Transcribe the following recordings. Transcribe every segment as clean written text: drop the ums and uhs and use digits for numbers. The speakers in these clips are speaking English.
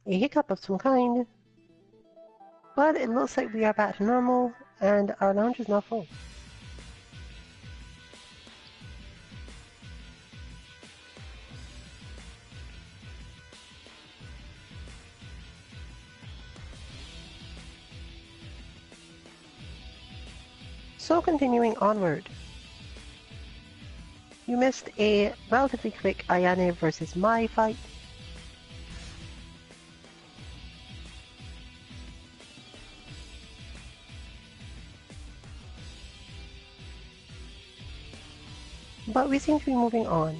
A hiccup of some kind. But it looks like we are back to normal, and our lounge is now full. So continuing onward. You missed a relatively quick Ayane versus Mai fight. But we seem to be moving on.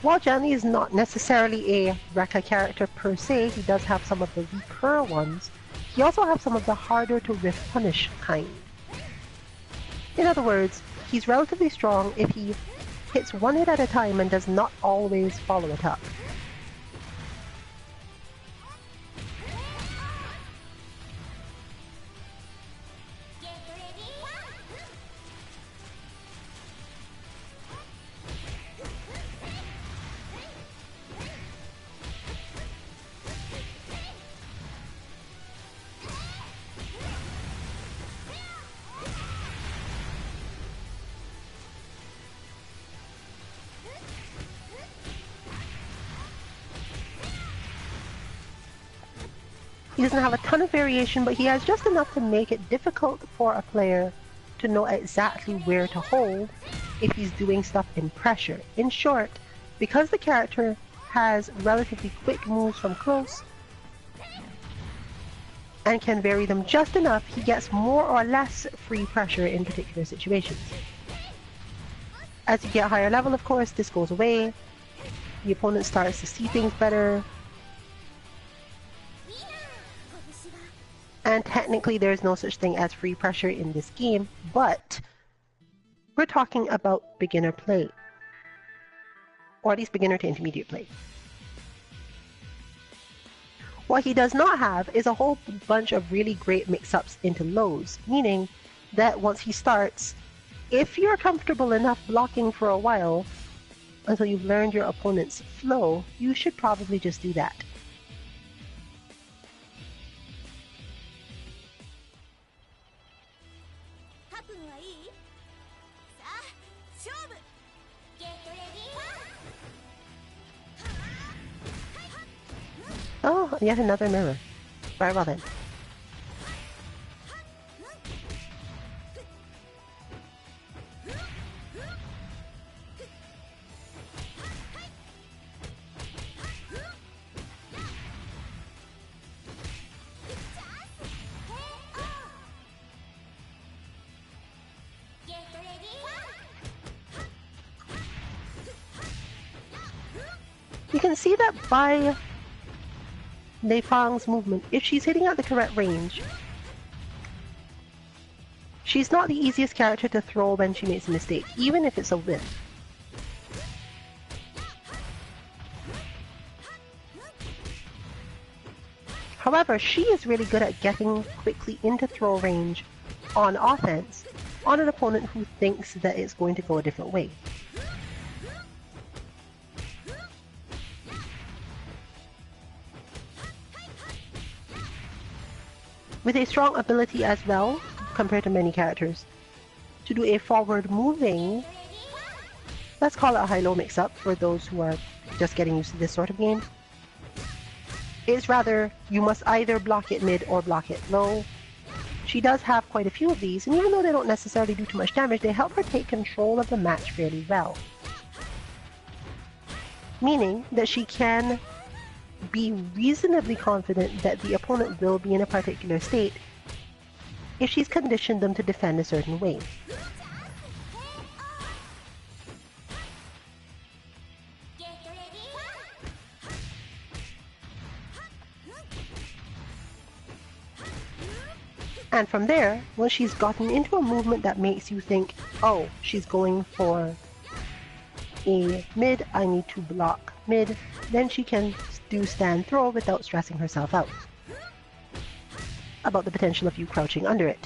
While Johnny is not necessarily a Rekka character per se, he does have some of the weaker ones. He also has some of the harder to riff punish kind. In other words, he's relatively strong if he hits one hit at a time and does not always follow it up. He doesn't have a ton of variation, but he has just enough to make it difficult for a player to know exactly where to hold if he's doing stuff in pressure. In short, because the character has relatively quick moves from close and can vary them just enough, he gets more or less free pressure in particular situations. As you get higher level, of course, this goes away. The opponent starts to see things better. And technically there's no such thing as free pressure in this game, but we're talking about beginner play. Or at least beginner to intermediate play. What he does not have is a whole bunch of really great mix-ups into lows, meaning that once he starts, if you're comfortable enough blocking for a while until you've learned your opponent's flow, you should probably just do that. Oh, yet another mirror. Very well then. You can see that by Lei Fang's movement, if she's hitting at the correct range, she's not the easiest character to throw when she makes a mistake, even if it's a whiff. However, she is really good at getting quickly into throw range on offense on an opponent who thinks that it's going to go a different way. With a strong ability as well, compared to many characters, to do a forward moving, let's call it a high-low mix-up for those who are just getting used to this sort of game. It's rather, you must either block it mid or block it low. She does have quite a few of these, and even though they don't necessarily do too much damage, they help her take control of the match fairly well. Meaning that she can be reasonably confident that the opponent will be in a particular state if she's conditioned them to defend a certain way. And from there, once she's gotten into a movement that makes you think, oh, she's going for a mid, I need to block mid, then she can do stand throw without stressing herself out about the potential of you crouching under it.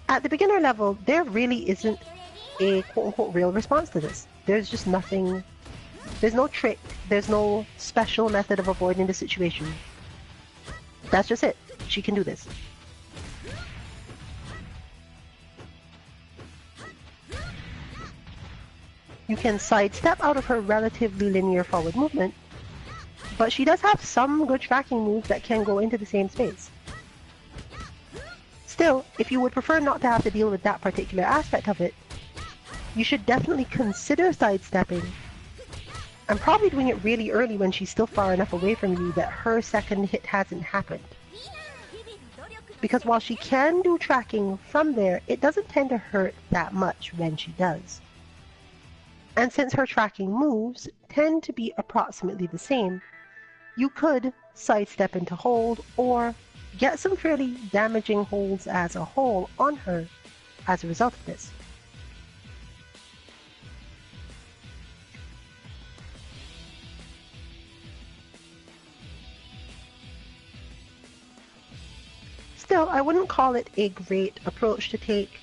At the beginner level, there really isn't a quote-unquote real response to this. There's just nothing, there's no trick, there's no special method of avoiding the situation. That's just it. She can do this. You can sidestep out of her relatively linear forward movement, but she does have some good tracking moves that can go into the same space. Still, if you would prefer not to have to deal with that particular aspect of it, you should definitely consider sidestepping, and probably doing it really early when she's still far enough away from you that her second hit hasn't happened. Because while she can do tracking from there, it doesn't tend to hurt that much when she does. And since her tracking moves tend to be approximately the same, you could sidestep into hold or get some fairly damaging holds as a whole on her as a result of this. Still, I wouldn't call it a great approach to take.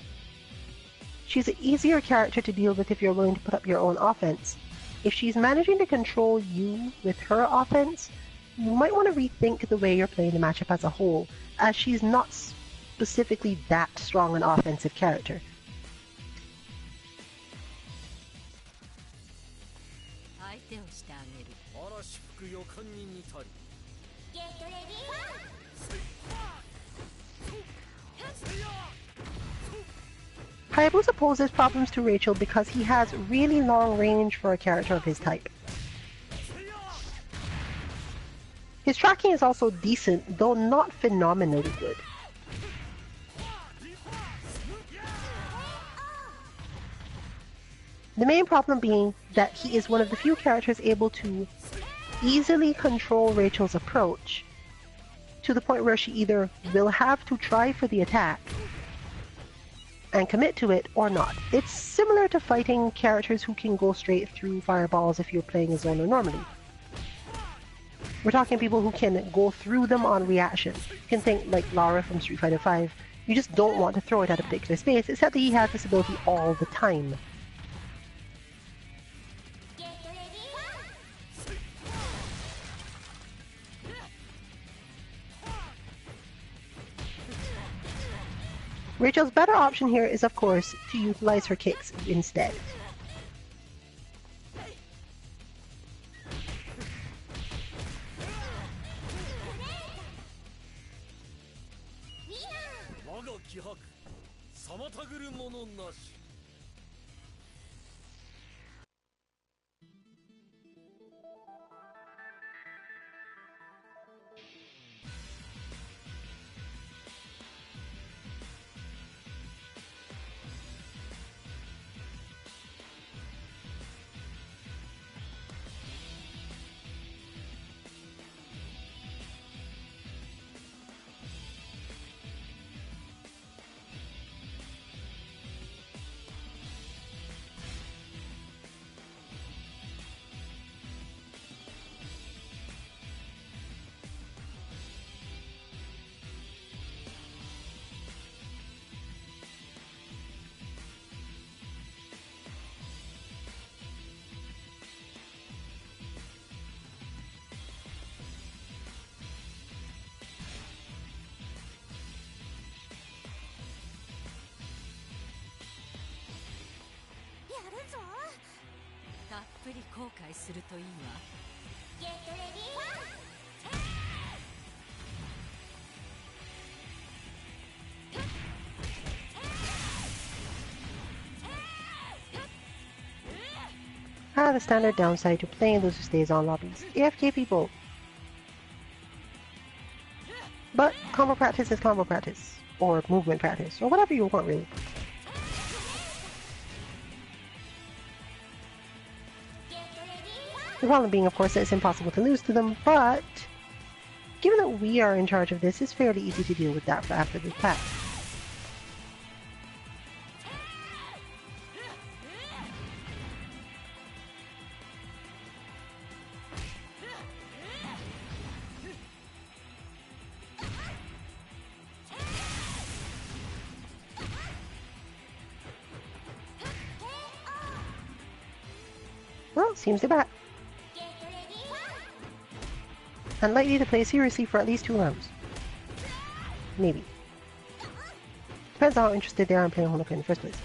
She's an easier character to deal with if you're willing to put up your own offense. If she's managing to control you with her offense, you might want to rethink the way you're playing the matchup as a whole, as she's not specifically that strong an offensive character. Hayabusa poses problems to Rachel because he has really long range for a character of his type. His tracking is also decent, though not phenomenally good. The main problem being that he is one of the few characters able to easily control Rachel's approach to the point where she either will have to try for the attack and commit to it or not. It's similar to fighting characters who can go straight through fireballs if you're playing a zoner normally. We're talking people who can go through them on reaction. You can think like Lara from Street Fighter V. You just don't want to throw it at a particular space, except that he has this ability all the time. Rachel's better option here is, of course, to utilize her kicks instead. I have a standard downside to playing those who stays on lobbies. AFK people. But combo practice is combo practice. Or movement practice. Or whatever you want, really. The problem being, of course, that it's impossible to lose to them, but given that we are in charge of this, it's fairly easy to deal with that for after this patch. Well, seems they're back. Unlikely to play seriously for at least 2 rounds. Maybe. Depends on how interested they are in playing Honoka in the first place.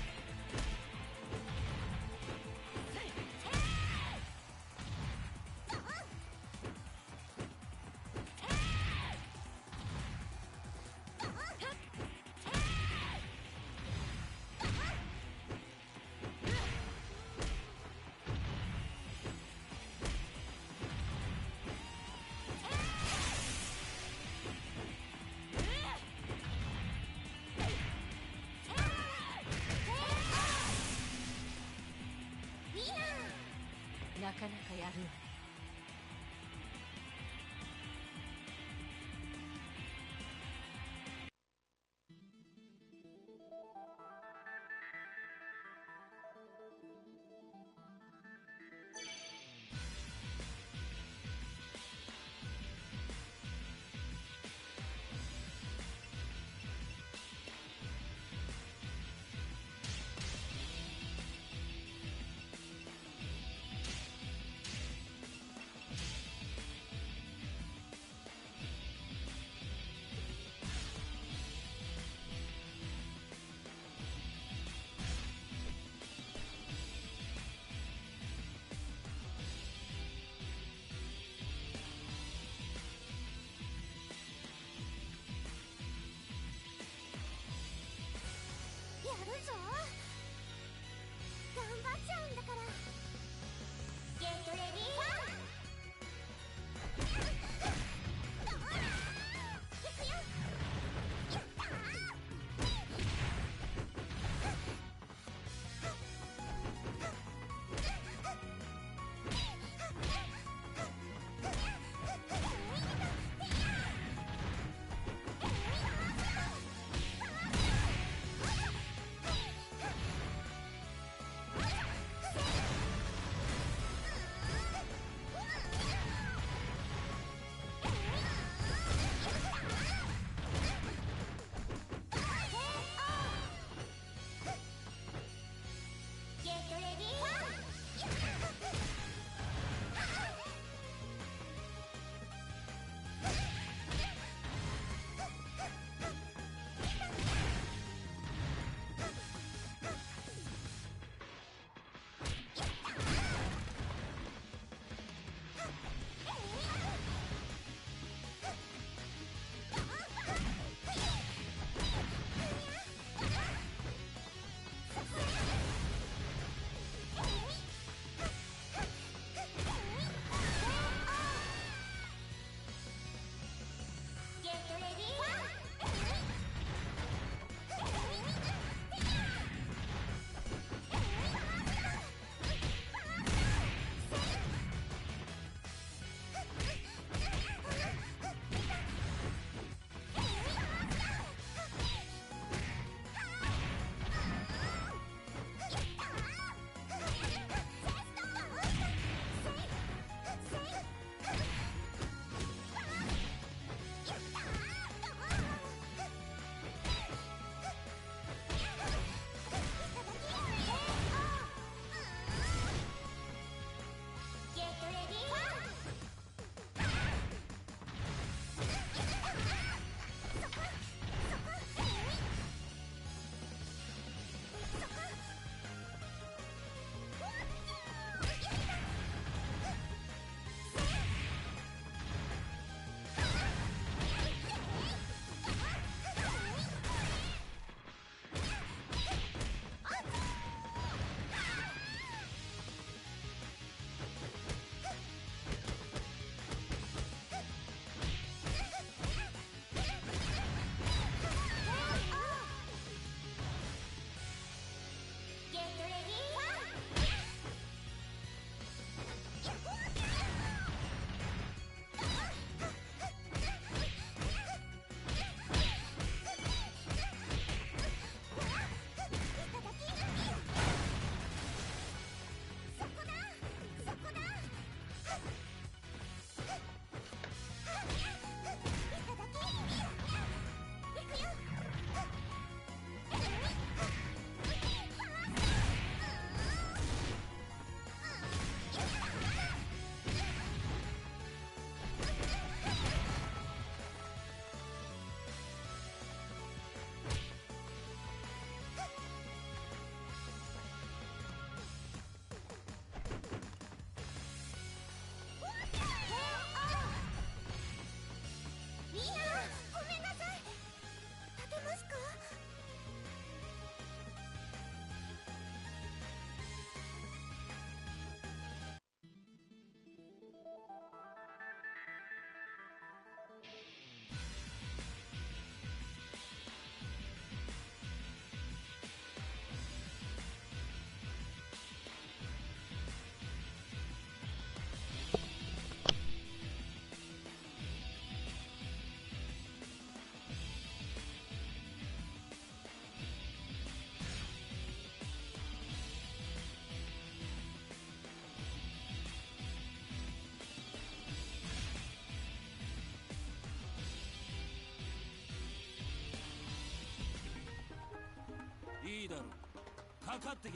Yeah!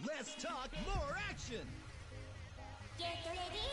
Let's talk more action! Get ready!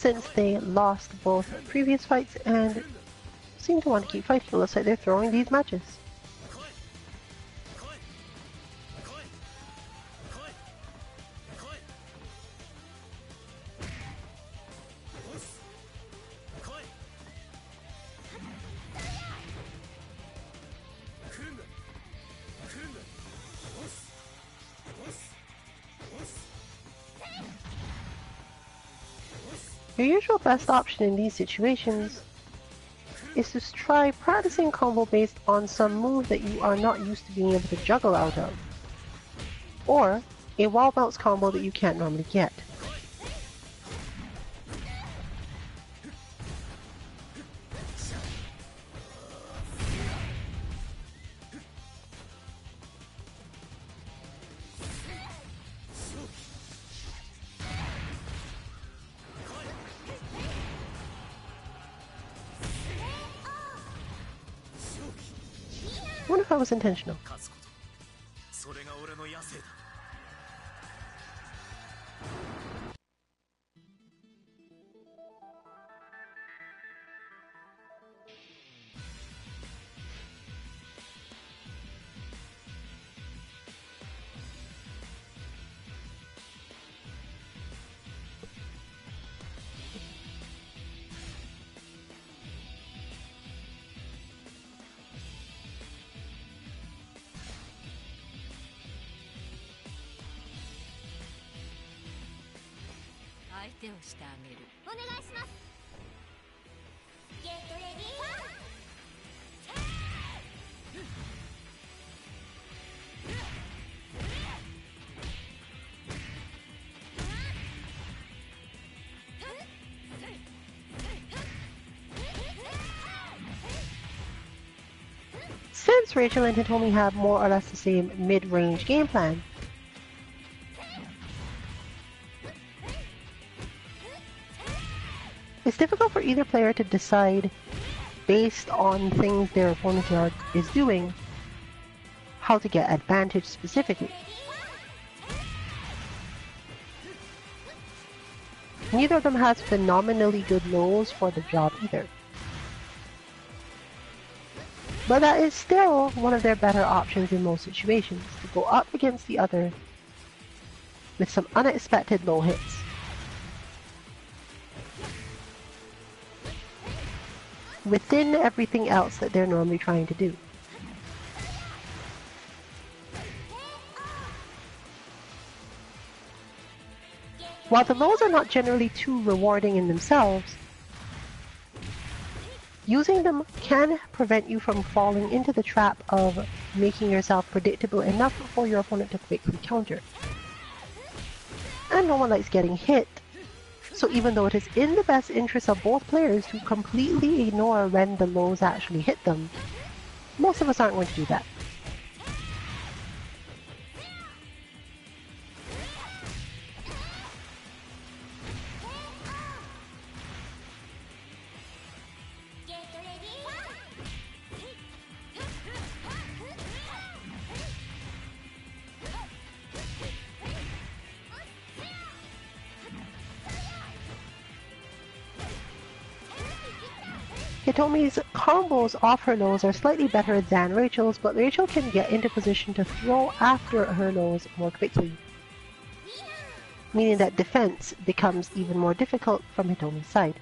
since they lost both previous fights and seem to want to keep fighting. It looks like they're throwing these matches. Your usual best option in these situations is to try practicing combo based on some move that you are not used to being able to juggle out of, or a wall bounce combo that you can't normally get. I wonder if that was intentional. 勝つことそれが俺の野生だ 相手をしてあげるお願いしますゲットレディーファイSince Rachel and Hitomi have more or less the same mid-range game plan, it's difficult for either player to decide, based on things their opponent is doing, how to get advantage specifically. Neither of them has phenomenally good lows for the job either. But that is still one of their better options in most situations, to go up against the other with some unexpected low hits. Within everything else that they're normally trying to do. While the lows are not generally too rewarding in themselves, using them can prevent you from falling into the trap of making yourself predictable enough for your opponent to quickly counter. And no one likes getting hit, so even though it is in the best interest of both players to completely ignore when the lows actually hit them, most of us aren't going to do that. Hitomi's combos off her lows are slightly better than Rachel's, but Rachel can get into position to throw after her lows more quickly, meaning that defense becomes even more difficult from Hitomi's side.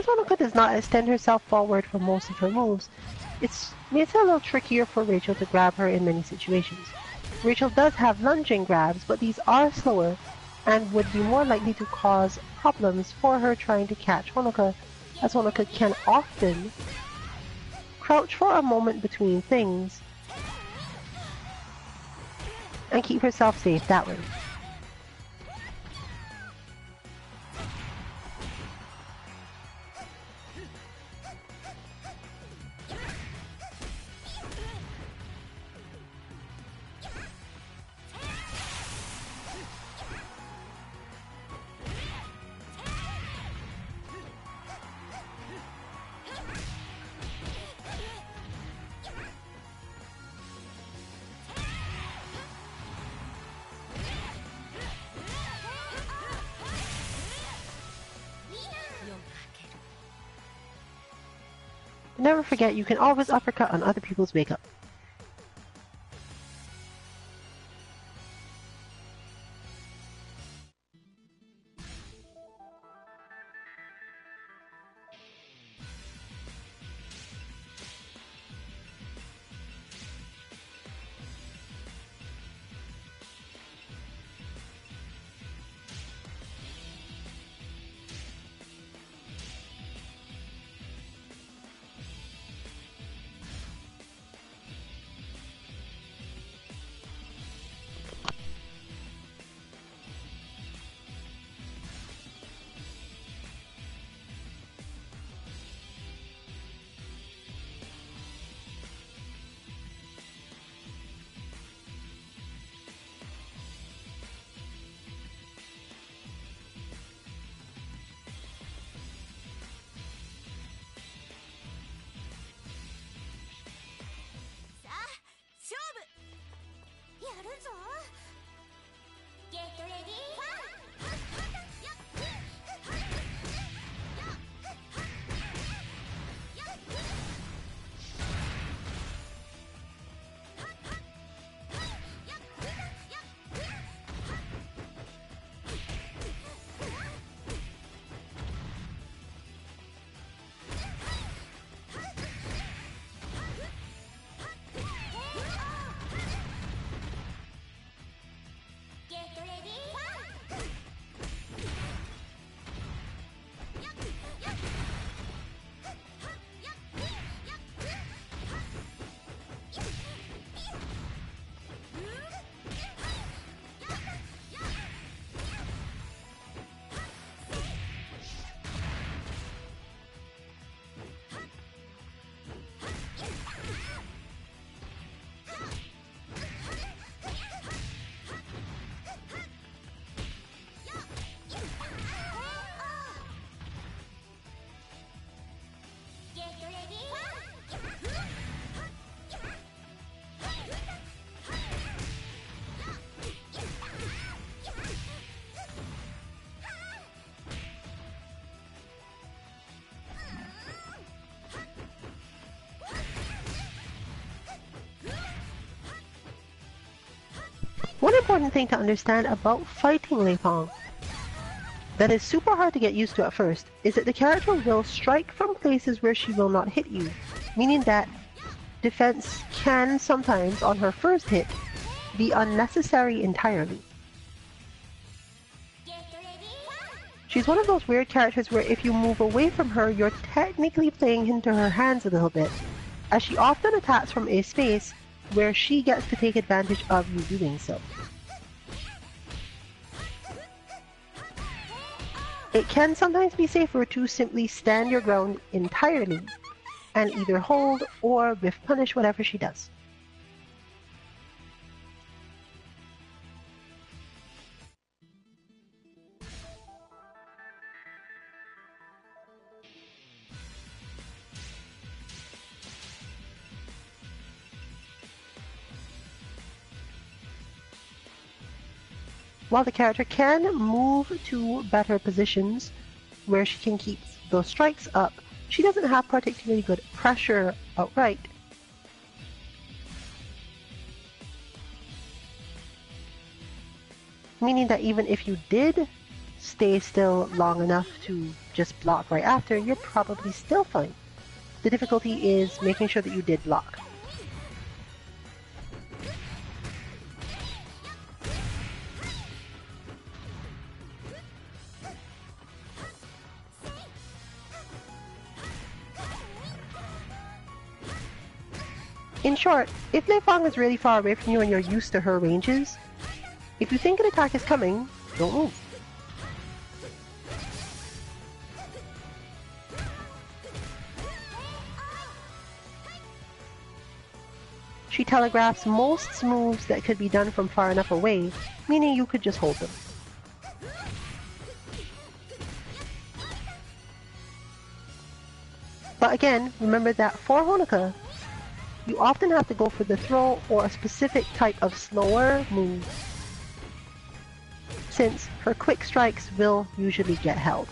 Since Honoka does not extend herself forward for most of her moves, it makes it a little trickier for Rachel to grab her in many situations. Rachel does have lunging grabs, but these are slower and would be more likely to cause problems for her trying to catch Honoka, as Honoka can often crouch for a moment between things and keep herself safe that way. Never forget, you can always uppercut on other people's makeup. One important thing to understand about fighting Leipong that is super hard to get used to at first is that the character will strike from places where she will not hit you, meaning that defense can sometimes, on her first hit, be unnecessary entirely. She's one of those weird characters where if you move away from her, you're technically playing into her hands a little bit, as she often attacks from a space where she gets to take advantage of you doing so. It can sometimes be safer to simply stand your ground entirely and either hold or whiff punish whatever she does. While the character can move to better positions where she can keep those strikes up, she doesn't have particularly good pressure outright. Meaning that even if you did stay still long enough to just block right after, you're probably still fine. The difficulty is making sure that you did block. In short, if Mei Fang is really far away from you and you're used to her ranges, if you think an attack is coming, don't move. She telegraphs most moves that could be done from far enough away, meaning you could just hold them. But again, remember that for Honoka, you often have to go for the throw or a specific type of slower move, since her quick strikes will usually get held.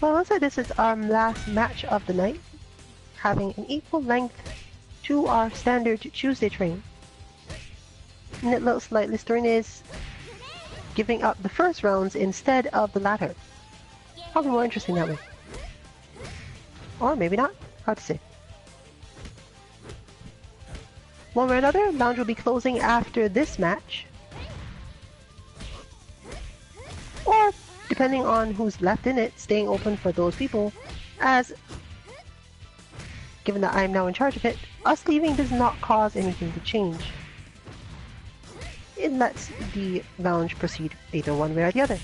Well, looks like this is our last match of the night, having an equal length to our standard Tuesday train. And it looks like Listerine is giving up the first rounds instead of the latter. Probably more interesting that way. Or maybe not. Hard to say. One way or another, Lounge will be closing after this match. Or, depending on who's left in it, staying open for those people, as, given that I'm now in charge of it, us leaving does not cause anything to change. It lets the lounge proceed either one way or the other.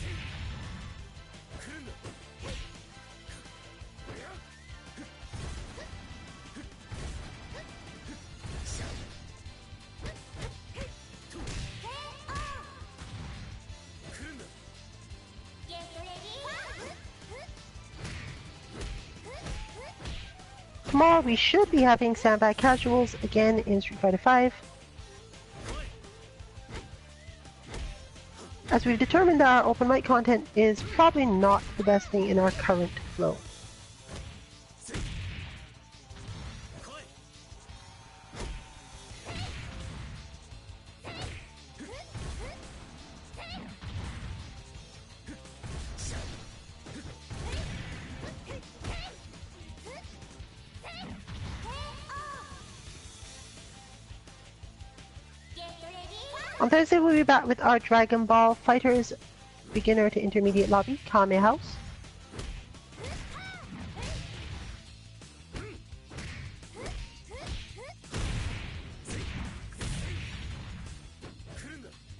tomorrow we should be having Standby Casuals again in Street Fighter V. As we've determined that our open mic content is probably not the best thing in our current flow. On Thursday, we'll be back with our Dragon Ball Fighters beginner to intermediate lobby, Kame House.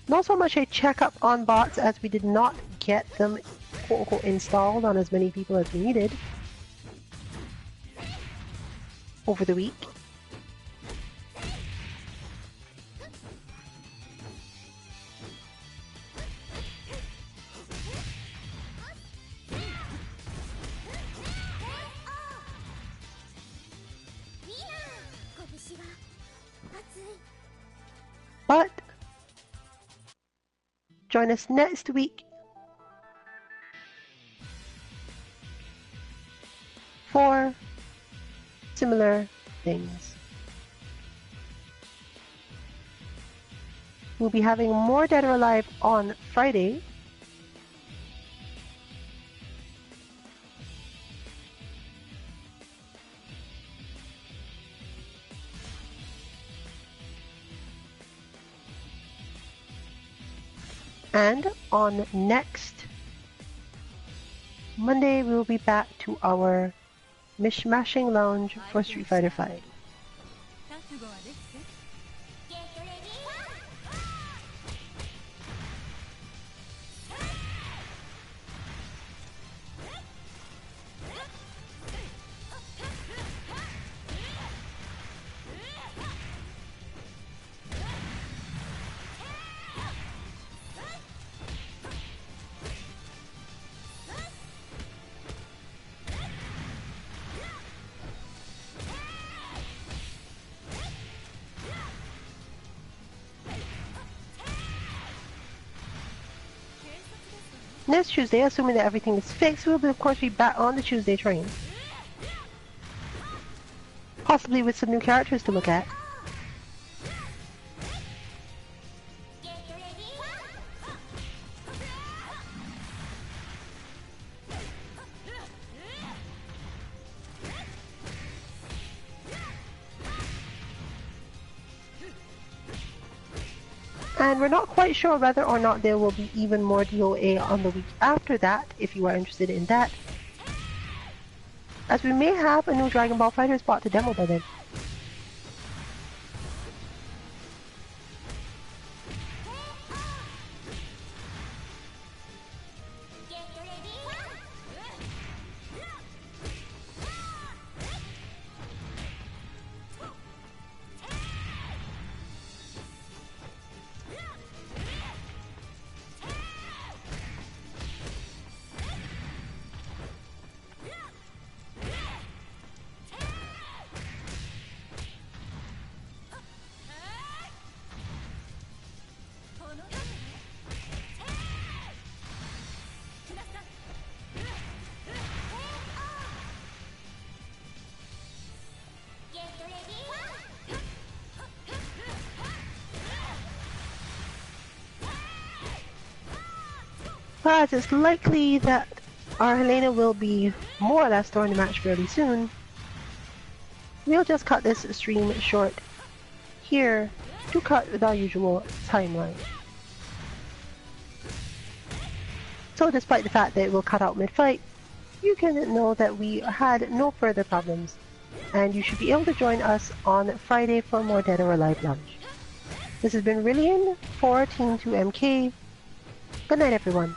Not so much a checkup on bots, as we did not get them quote-unquote installed on as many people as we needed over the week. But join us next week for similar things. We'll be having more Dead or Alive on Friday. And on next Monday, we will be back to our Mishmashing Lounge for Street Fighter V. Next Tuesday, assuming that everything is fixed, we'll of course be back on the Tuesday train. Possibly with some new characters to look at. And we're not quite sure whether or not there will be even more DOA on the week after that, if you are interested in that. As we may have a new Dragon Ball FighterZ bot to demo by then. As it's likely that our Helena will be more or less throwing the match fairly soon, we'll just cut this stream short here to cut with our usual timeline. So despite the fact that it will cut out mid-fight, you can know that we had no further problems, and you should be able to join us on Friday for more Dead or Alive Lounge. This has been Rillian for Team 2MK. Good night, everyone.